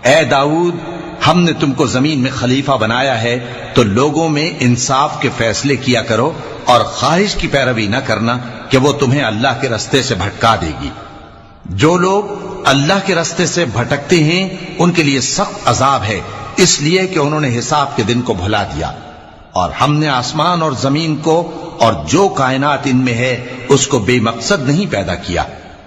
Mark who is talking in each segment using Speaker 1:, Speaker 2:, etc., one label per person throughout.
Speaker 1: اے داؤد، ہم نے تم کو زمین میں خلیفہ بنایا ہے تو لوگوں میں انصاف کے فیصلے کیا کرو اور خواہش کی پیروی نہ کرنا کہ وہ تمہیں اللہ کے رستے سے بھٹکا دے گی۔ جو لوگ اللہ کے رستے سے بھٹکتے ہیں ان کے لیے سخت عذاب ہے، اس لیے کہ انہوں نے حساب کے دن کو بھلا دیا۔ اور ہم نے آسمان اور زمین کو اور جو کائنات ان میں ہے اس کو بے مقصد نہیں پیدا کیا۔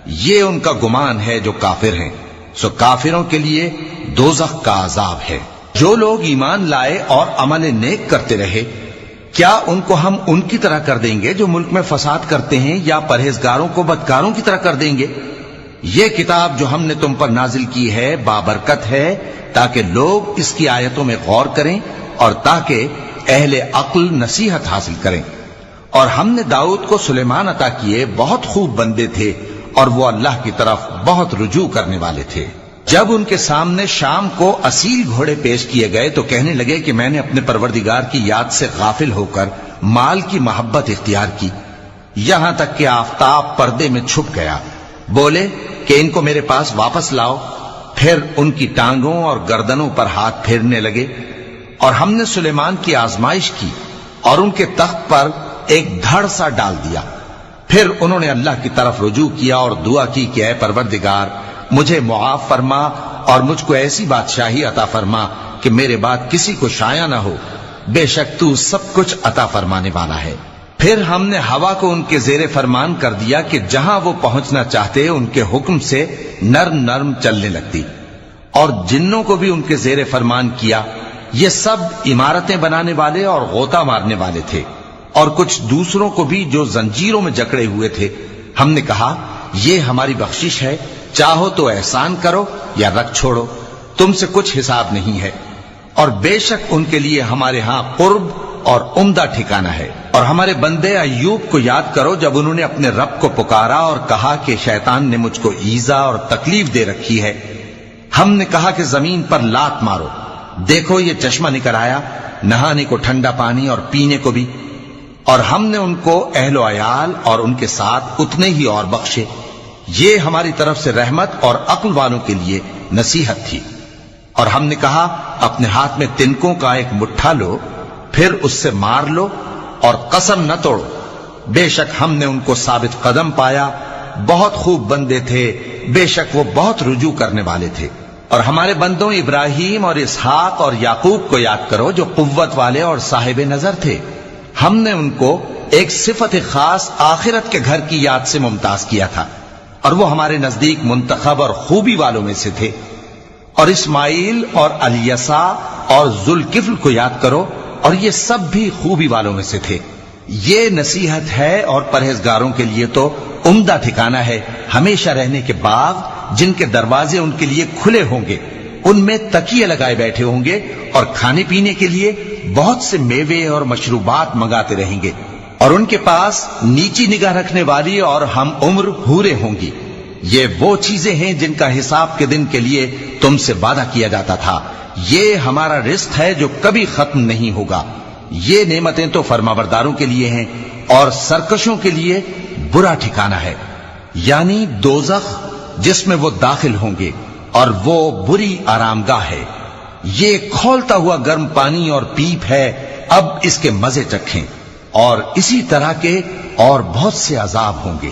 Speaker 1: یہ ان کا گمان ہے جو کافر ہیں، سو کافروں کے لیے دوزخ کا عذاب ہے۔ جو لوگ ایمان لائے اور عمل نیک کرتے رہے، کیا ان کو ہم ان کی طرح کر دیں گے جو ملک میں فساد کرتے ہیں، یا پرہیزگاروں کو بدکاروں کی طرح کر دیں گے؟ یہ کتاب جو ہم نے تم پر نازل کی ہے بابرکت ہے، تاکہ لوگ اس کی آیتوں میں غور کریں اور تاکہ اہل عقل نصیحت حاصل کریں۔ اور ہم نے داؤد کو سلیمان عطا کیے، بہت خوب بندے تھے اور وہ اللہ کی طرف بہت رجوع کرنے والے تھے۔ جب ان کے سامنے شام کو اصیل گھوڑے پیش کیے گئے تو کہنے لگے کہ میں نے اپنے پروردگار کی یاد سے غافل ہو کر مال کی محبت اختیار کی، یہاں تک کہ آفتاب پردے میں چھپ گیا۔ بولے کہ ان کو میرے پاس واپس لاؤ۔ پھر ان کی ٹانگوں اور گردنوں پر ہاتھ پھیرنے لگے۔ اور ہم نے سلیمان کی آزمائش کی اور ان کے تخت پر ایک دھڑ سا ڈال دیا۔ پھر انہوں نے اللہ کی طرف رجوع کیا اور دعا کی کہ اے پروردگار، مجھے معاف فرما اور مجھ کو ایسی بادشاہی عطا فرما کہ میرے بعد کسی کو شایع نہ ہو، بے شک تو سب کچھ عطا فرمانے والا ہے۔ پھر ہم نے ہوا کو ان کے زیر فرمان کر دیا کہ جہاں وہ پہنچنا چاہتے ان کے حکم سے نرم نرم چلنے لگتی، اور جنوں کو بھی ان کے زیر فرمان کیا۔ یہ سب عمارتیں بنانے والے اور غوطہ مارنے والے تھے، اور کچھ دوسروں کو بھی جو زنجیروں میں جکڑے ہوئے تھے۔ ہم نے کہا یہ ہماری بخشش ہے، چاہو تو احسان کرو یا رکھ چھوڑو، تم سے کچھ حساب نہیں ہے۔ اور بے شک ان کے لیے ہمارے ہاں قرب اور عمدہ ٹھکانہ ہے۔ اور ہمارے بندے ایوب کو یاد کرو جب انہوں نے اپنے رب کو پکارا اور کہا کہ شیطان نے مجھ کو ایذا اور تکلیف دے رکھی ہے۔ ہم نے کہا کہ زمین پر لات مارو، دیکھو یہ چشمہ نکل آیا، نہانے کو ٹھنڈا پانی اور پینے کو بھی۔ اور ہم نے ان کو اہل و عیال اور ان کے ساتھ اتنے ہی اور بخشے۔ یہ ہماری طرف سے رحمت اور عقل والوں کے لیے نصیحت تھی۔ اور ہم نے کہا اپنے ہاتھ میں تنکوں کا ایک مٹھا لو، پھر اس سے مار لو اور قسم نہ توڑو، بے شک ہم نے ان کو ثابت قدم پایا، بہت خوب بندے تھے، بے شک وہ بہت رجوع کرنے والے تھے۔ اور ہمارے بندوں ابراہیم اور اسحاق اور یعقوب کو یاد کرو جو قوت والے اور صاحب نظر تھے۔ ہم نے ان کو ایک صفت خاص آخرت کے گھر کی یاد سے ممتاز کیا تھا، اور وہ ہمارے نزدیک منتخب اور خوبی والوں میں سے تھے۔ اور اسماعیل اور الیسع اور ذوالکفل کو یاد کرو، اور یہ سب بھی خوبی والوں میں سے تھے۔ یہ نصیحت ہے اور پرہیزگاروں کے لیے تو عمدہ ٹھکانہ ہے، ہمیشہ رہنے کے باغ جن کے دروازے ان کے لیے کھلے ہوں گے، ان میں تکیے لگائے بیٹھے ہوں گے، اور کھانے پینے کے لیے بہت سے میوے اور مشروبات منگاتے رہیں گے، اور ان کے پاس نیچی نگاہ رکھنے والی اور ہم عمر حوریں ہوں گی۔ یہ وہ چیزیں ہیں جن کا حساب کے دن کے لیے تم سے وعدہ کیا جاتا تھا، یہ ہمارا رزق ہے جو کبھی ختم نہیں ہوگا۔ یہ نعمتیں تو فرمانبرداروں کے لیے ہیں، اور سرکشوں کے لیے برا ٹھکانہ ہے، یعنی دوزخ جس میں وہ داخل ہوں گے، اور وہ بری آرامگاہ ہے۔ یہ کھولتا ہوا گرم پانی اور پیپ ہے، اب اس کے مزے چکھیں، اور اسی طرح کے اور بہت سے عذاب ہوں گے۔